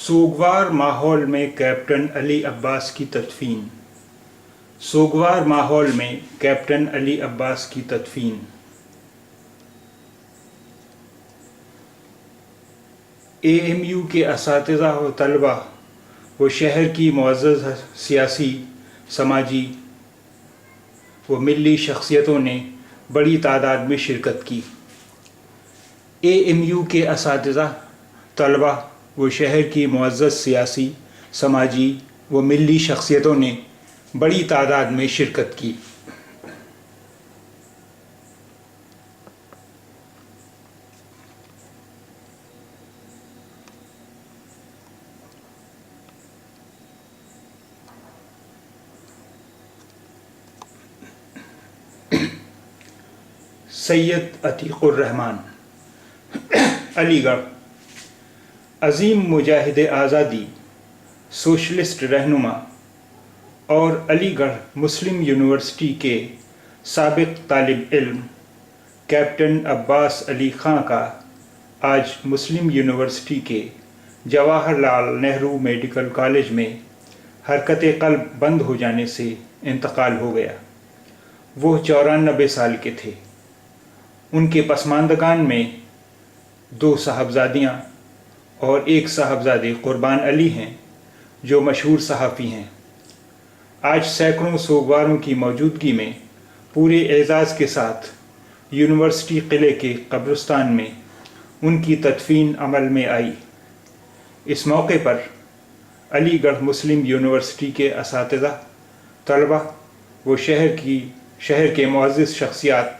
سوگوار ماحول میں کیپٹن علی عباس کی تدفین۔ سوگوار ماحول میں کیپٹن علی عباس کی تدفین۔ اے ایم یو کے اساتذہ و طلباء و شہر کی معزز سیاسی، سماجی و ملی شخصیتوں نے بڑی تعداد میں شرکت کی۔ اے ایم یو کے اساتذہ، طلباء و شہر کی معزز سیاسی، سماجی و ملی شخصیتوں نے بڑی تعداد میں شرکت کی۔ سید عتیق الرحمن، علی گڑھ۔ عظیم مجاہد آزادی، سوشلسٹ رہنما اور علی گڑھ مسلم یونیورسٹی کے سابق طالب علم کیپٹن عباس علی خاں کا آج مسلم یونیورسٹی کے جواہر لال نہرو میڈیکل کالج میں حرکت قلب بند ہو جانے سے انتقال ہو گیا۔ وہ 94 سال کے تھے۔ ان کے پسماندگان میں 2 صاحبزادیاں اور 1 صاحبزادے قربان علی ہیں جو مشہور صحافی ہیں۔ آج سینکڑوں سوگواروں کی موجودگی میں پورے اعزاز کے ساتھ یونیورسٹی قلعے کے قبرستان میں ان کی تدفین عمل میں آئی۔ اس موقع پر علی گڑھ مسلم یونیورسٹی کے اساتذہ، طلباء و شہر کے معزز شخصیات،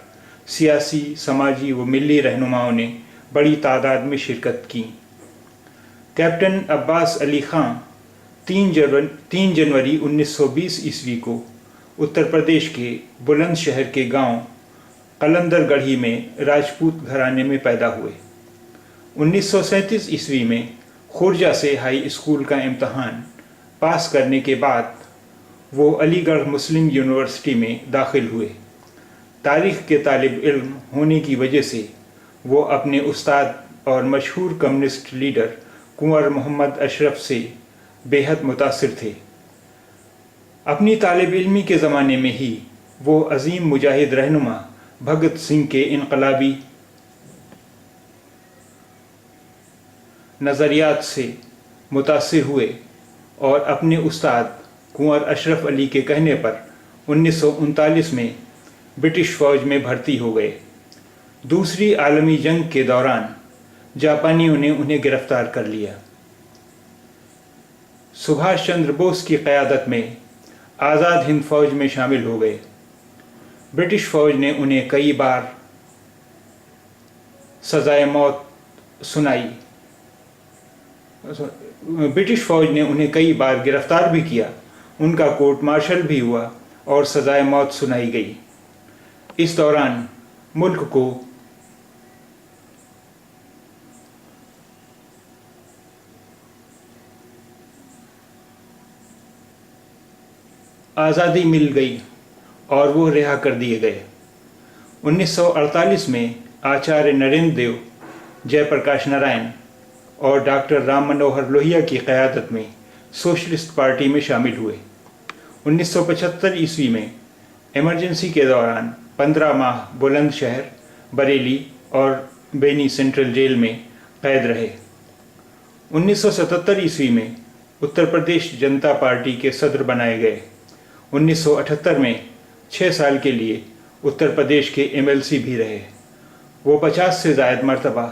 سیاسی، سماجی و ملی رہنماؤں نے بڑی تعداد میں شرکت کی۔ کیپٹن عباس علی خاں 3 جنوری 1920 عیسوی کو اتر پردیش کے بلند شہر کے گاؤں قلندر گڑھی میں راجپوت گھرانے میں پیدا ہوئے۔ 1937 عیسوی میں خورجہ سے ہائی اسکول کا امتحان پاس کرنے کے بعد وہ علی گڑھ مسلم یونیورسٹی میں داخل ہوئے۔ تاریخ کے طالب علم ہونے کی وجہ سے وہ اپنے استاد اور مشہور کمیونسٹ لیڈر کنور محمد اشرف سے بے حد متاثر تھے۔ اپنی طالب علمی کے زمانے میں ہی وہ عظیم مجاہد رہنما بھگت سنگھ کے انقلابی نظریات سے متاثر ہوئے اور اپنے استاد کنور اشرف علی کے کہنے پر 1939 میں برٹش فوج میں بھرتی ہو گئے۔ دوسری عالمی جنگ کے دوران جاپانیوں نے انہیں گرفتار کر لیا۔ سبھاش چندر بوس کی قیادت میں آزاد ہند فوج میں شامل ہو گئے۔ برٹش فوج نے انہیں کئی بار سزائے موت سنائی۔ برٹش فوج نے انہیں کئی بار گرفتار بھی کیا، ان کا کورٹ مارشل بھی ہوا اور سزائے موت سنائی گئی۔ اس دوران ملک کو آزادی مل گئی اور وہ رہا کر دیے گئے۔ 1948 میں آچاریہ نریندر دیو، جے پرکاش نارائن اور ڈاکٹر رام منوہر لوہیا کی قیادت میں سوشلسٹ پارٹی میں شامل ہوئے۔ 1975 عیسوی میں ایمرجنسی کے دوران 15 ماہ بلند شہر، بریلی اور بینی سینٹرل جیل میں قید رہے۔ 1977 عیسوی میں اتر پردیش جنتا پارٹی کے صدر بنائے گئے۔ 1978 میں 6 سال کے لیے اتر پردیش کے MLC بھی رہے۔ وہ 50 سے زائد مرتبہ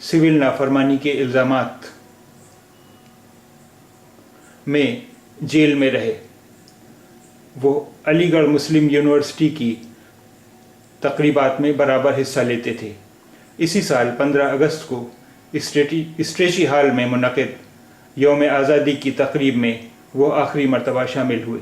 سول نافرمانی کے الزامات میں جیل میں رہے۔ وہ علی گڑھ مسلم یونیورسٹی کی تقریبات میں برابر حصہ لیتے تھے۔ اسی سال 15 اگست کو اسٹریچی ہال میں منعقد یوم آزادی کی تقریب میں وہ آخری مرتبہ شامل ہوئے۔